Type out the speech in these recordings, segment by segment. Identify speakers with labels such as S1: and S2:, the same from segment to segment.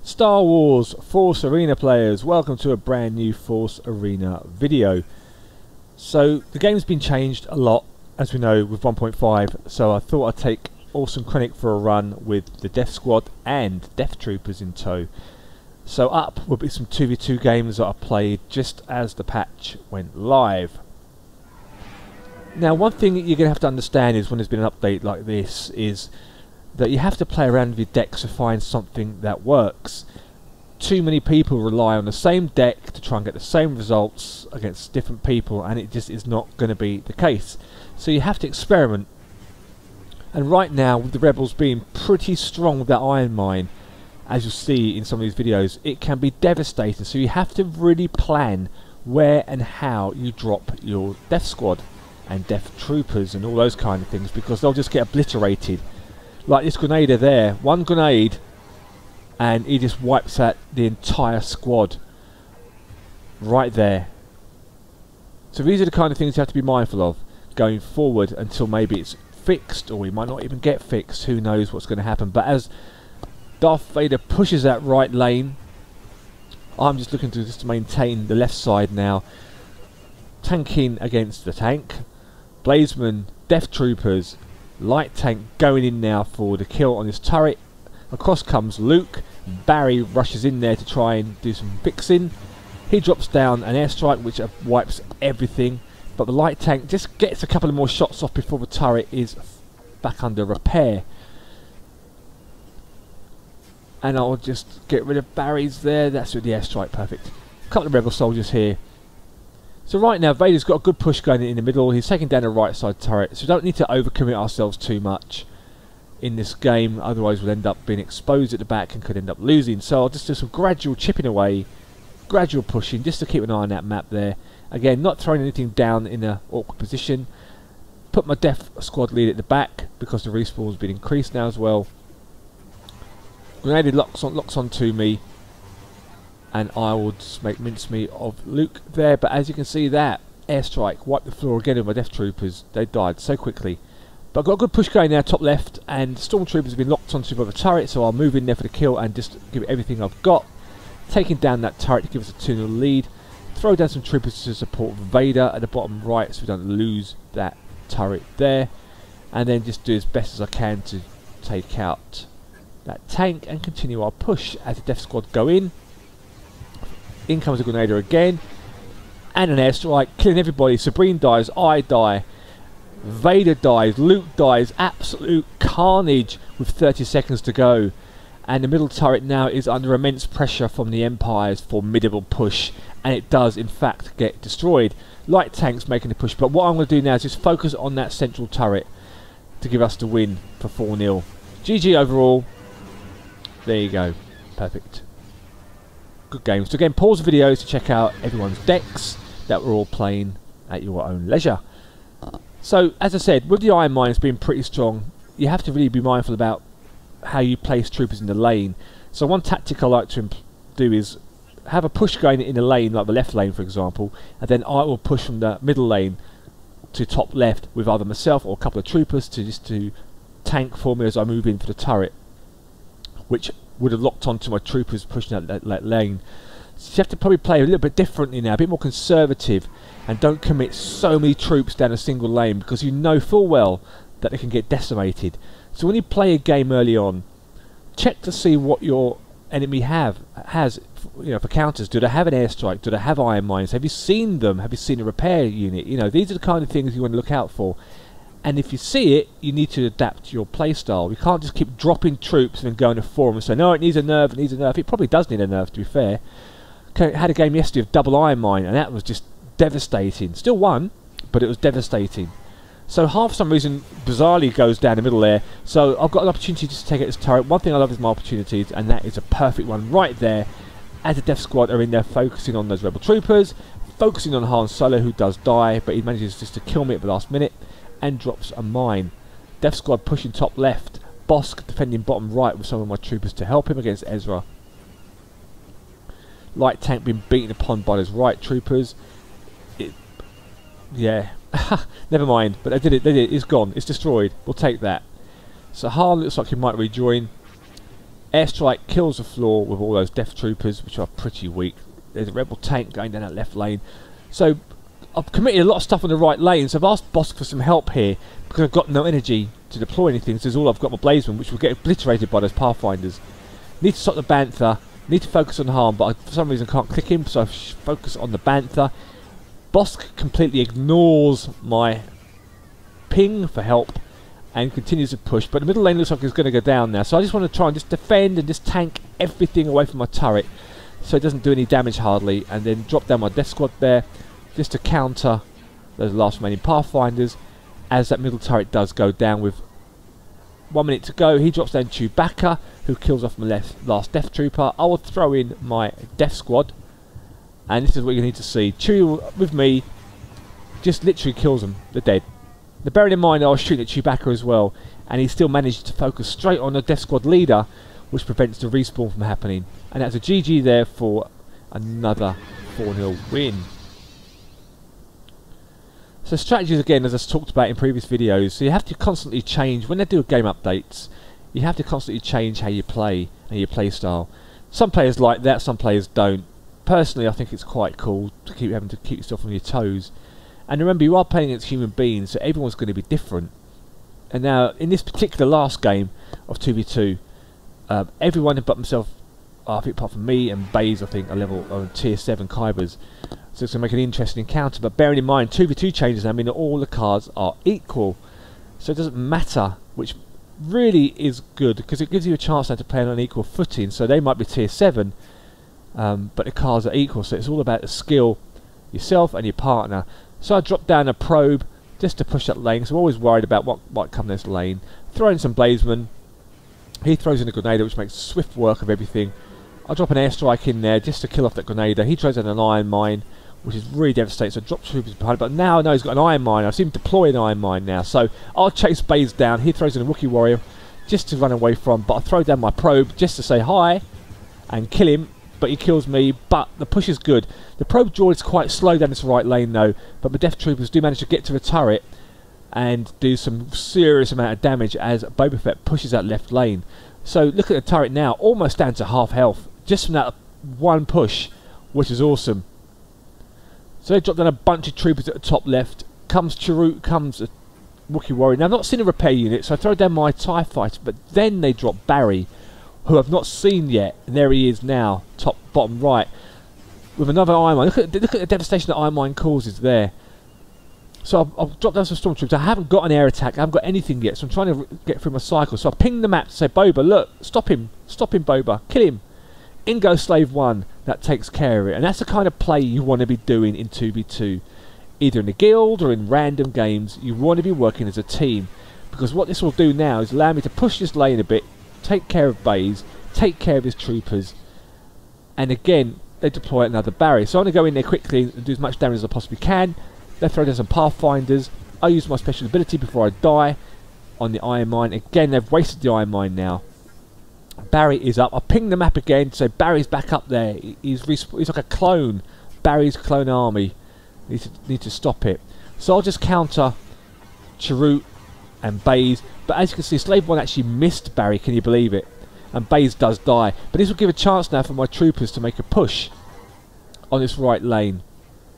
S1: Star Wars Force Arena players, welcome to a brand new Force Arena video. So the game's been changed a lot, as we know, with 1.5, so I thought I'd take Orson Krennic for a run with the Deathsquad and Deathtroopers in tow. So up will be some 2v2 games that I played just as the patch went live. Now, one thing that you're going to have to understand is when there's been an update like this is that you have to play around with your decks to find something that works. Too many people rely on the same deck to try and get the same results against different people, and it just is not going to be the case. So you have to experiment. And right now, with the Rebels being pretty strong with that iron mine, as you'll see in some of these videos, it can be devastating. So you have to really plan where and how you drop your Deathsquad and Deathtroopers and all those kind of things, because they'll just get obliterated. Like this Grenader there, one grenade and he just wipes out the entire squad right there. So these are the kind of things you have to be mindful of going forward until maybe it's fixed, or we might not even get fixed. Who knows what's going to happen. But as Darth Vader pushes that right lane, I'm just looking to just maintain the left side now, tanking against the tank. Blazeman, Deathtroopers, light tank going in now for the kill on this turret. Across comes Luke. Barry rushes in there to try and do some fixing. He drops down an airstrike which wipes everything, but the light tank just gets a couple of more shots off before the turret is back under repair. And I'll just get rid of Barry's there. That's with the airstrike, perfect. A couple of rebel soldiers here. So right now Vader's got a good push going in the middle. He's taking down the right side turret, so we don't need to overcommit ourselves too much in this game, otherwise we'll end up being exposed at the back and could end up losing. So I'll just do some gradual chipping away, gradual pushing, just to keep an eye on that map there. Again, not throwing anything down in an awkward position. Put my Deathsquad Leader at the back because the respawn has been increased now as well. Grenade locks on to me, and I will just make mincemeat of Luke there. But as you can see, that airstrike wiped the floor again with my Deathtroopers. They died so quickly. But I've got a good push going now top left, and Stormtroopers have been locked onto by the turret, so I'll move in there for the kill and just give it everything I've got. Taking down that turret to give us a 2-0 lead. Throw down some troopers to support Vader at the bottom right so we don't lose that turret there. And then just do as best as I can to take out that tank and continue our push as the Deathsquad go in. In comes a Grenader again, and an airstrike, killing everybody. Sabrine dies, I die, Vader dies, Luke dies, absolute carnage with 30 seconds to go. And the middle turret now is under immense pressure from the Empire's formidable push, and it does in fact get destroyed. Light tanks making the push, but what I'm going to do now is just focus on that central turret to give us the win for 4-0. GG overall. There you go, perfect. Good game. So again, pause the videos to check out everyone's decks that we're all playing at your own leisure. So as I said, with the iron mines being pretty strong, you have to really be mindful about how you place troopers in the lane. So one tactic I like to do is have a push going in the lane, like the left lane for example, and then I will push from the middle lane to top left with either myself or a couple of troopers to tank for me as I move in for the turret, which would have locked onto my troopers pushing that lane. So you have to probably play a little bit differently now, a bit more conservative, and don't commit so many troops down a single lane, because you know full well that they can get decimated. So when you play a game early on, check to see what your enemy has, you know, for counters. Do they have an airstrike? Do they have iron mines? Have you seen them? Have you seen a repair unit? You know, these are the kind of things you want to look out for. And if you see it, you need to adapt your playstyle. You can't just keep dropping troops and then go in a forum and say, no, it needs a nerf, it needs a nerf. It probably does need a nerf, to be fair. I had a game yesterday of double iron mine, and that was just devastating. Still won, but it was devastating. So half for some reason bizarrely goes down the middle there. So I've got an opportunity just to take out this turret. One thing I love is my opportunities, and that is a perfect one right there. As the Deathsquad are in there focusing on those rebel troopers, focusing on Han Solo, who does die, but he manages just to kill me at the last minute and drops a mine. Deathsquad pushing top left, Bosk defending bottom right with some of my troopers to help him against Ezra. Light tank being beaten upon by those right troopers. Yeah, never mind, but they did it, it's gone, it's destroyed, we'll take that. So Han looks like he might rejoin. Airstrike kills the floor with all those Death Troopers, which are pretty weak. There's a rebel tank going down that left lane. So I've committed a lot of stuff on the right lane, so I've asked Bosk for some help here because I've got no energy to deploy anything. So all I've got my Blazeman, which will get obliterated by those Pathfinders. Need to stop the Bantha, need to focus on harm, but I, for some reason, can't click him, so I focus on the Bantha. Bosk completely ignores my ping for help and continues to push, but the middle lane looks like it's going to go down now, so I just want to try and just defend and just tank everything away from my turret so it doesn't do any damage hardly, and then drop down my Death Squad there just to counter those last remaining Pathfinders as that middle turret does go down. With 1 minute to go, he drops down Chewbacca, who kills off my last Death Trooper. I will throw in my Death Squad, and this is what you need to see. Chewie with me just literally kills them. They're dead. Now, bearing in mind I was shooting at Chewbacca as well, and he still managed to focus straight on the Death Squad leader, which prevents the respawn from happening. And that's a GG there for another 4-0 win. So strategies, again, as I talked about in previous videos, so you have to constantly change. When they do game updates, you have to constantly change how you play and your play style. Some players like that, some players don't. Personally, I think it's quite cool to keep having to keep yourself on your toes. And remember, you are playing against human beings, so everyone's going to be different. And now, in this particular last game of 2v2, everyone but myself, I think apart from me and Baze, I think, are level tier 7 Kybers. So it's going to make an interesting encounter. But bearing in mind, 2v2 changes now mean that all the cards are equal. So it doesn't matter, which really is good, because it gives you a chance now to play on an equal footing. So they might be tier 7, but the cards are equal. So it's all about the skill, yourself and your partner. So I dropped down a probe just to push that lane, so I'm always worried about what might come this lane. Throw in some Blazeman. He throws in a Grenadier, which makes swift work of everything. I drop an airstrike in there just to kill off that Grenadier. He throws in an Iron Mine, which is really devastating, so I drop Troopers behind it. But now I know he's got an Iron Mine. I've seen him deploy an Iron Mine now, so I'll chase Baze down. He throws in a Wookiee Warrior just to run away from, but I throw down my probe just to say hi and kill him. But he kills me, but the push is good. The probe draw is quite slow down this right lane though, but the Death Troopers do manage to get to the turret and do some serious amount of damage as Boba Fett pushes that left lane. So look at the turret now, almost down to half health, just from that one push, which is awesome. So they drop down a bunch of troopers at the top left. Comes Chirrut, comes a Wookiee Warrior. Now I've not seen a repair unit, so I throw down my TIE Fighter, but then they drop Barry, who I've not seen yet, and there he is now, bottom right, with another Iron Mine. Look at the devastation that Iron Mine causes there. So I'll drop down some Stormtroopers. I haven't got an air attack, I haven't got anything yet, so I'm trying to get through my cycle. So I ping the map to say, Boba, look, stop him, Boba, kill him. In goes Slave 1, that takes care of it. And that's the kind of play you want to be doing in 2v2. Either in a guild or in random games, you want to be working as a team. Because what this will do now is allow me to push this lane a bit, take care of Baze, take care of his troopers, and again they deploy another barrier. So I'm going to go in there quickly and do as much damage as I possibly can. They throw down some Pathfinders. I use my special ability before I die on the Iron Mine. Again, they've wasted the Iron Mine now. Barry is up. I ping the map again, so Barry's back up there. He's like a clone. Barry's clone army. Need to stop it. So I'll just counter Chirrut and Baze. But as you can see, Slave 1 actually missed Barry, can you believe it? And Baze does die. But this will give a chance now for my troopers to make a push on this right lane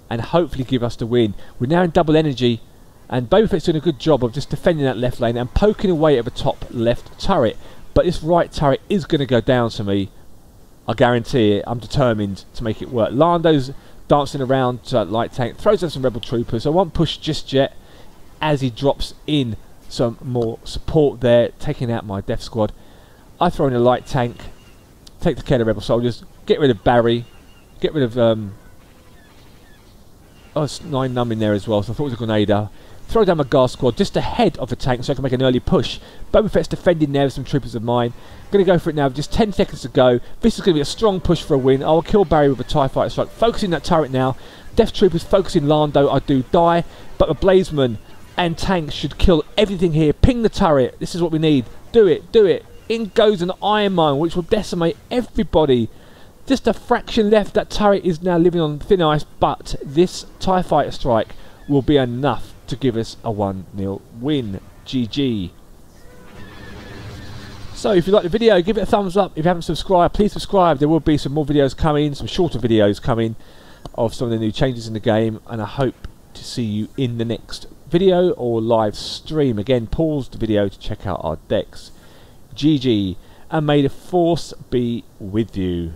S1: and hopefully give us the win. We're now in double energy, and Boba Fett's doing a good job of just defending that left lane and poking away at the top left turret. But this right turret is going to go down to me. I guarantee it. I'm determined to make it work. Lando's dancing around to that light tank, throws down some rebel troopers. I won't push just yet as he drops in some more support there, taking out my Death Squad. I throw in a light tank, take the care of the rebel soldiers, get rid of Barry, get rid of it's 9 numb in there as well, so I thought it was a Grenadier. Throw down my guard squad just ahead of the tank so I can make an early push. Boba Fett's defending there with some troopers of mine. I'm going to go for it now with just 10 seconds to go. This is going to be a strong push for a win. I will kill Barry with a TIE Fighter strike. Focusing that turret now. Death Troopers focusing Lando. I do die, but the Blazeman and tanks should kill everything here. Ping the turret. This is what we need. Do it, do it. In goes an Iron Mine, which will decimate everybody. Just a fraction left. That turret is now living on thin ice, but this TIE Fighter strike will be enough to give us a 1-0 win. GG. So if you like the video, give it a thumbs up. If you haven't subscribed, please subscribe. There will be some more videos coming, some shorter videos coming of some of the new changes in the game, and I hope to see you in the next video or live stream. Again, pause the video to check out our decks. GG, and may the force be with you.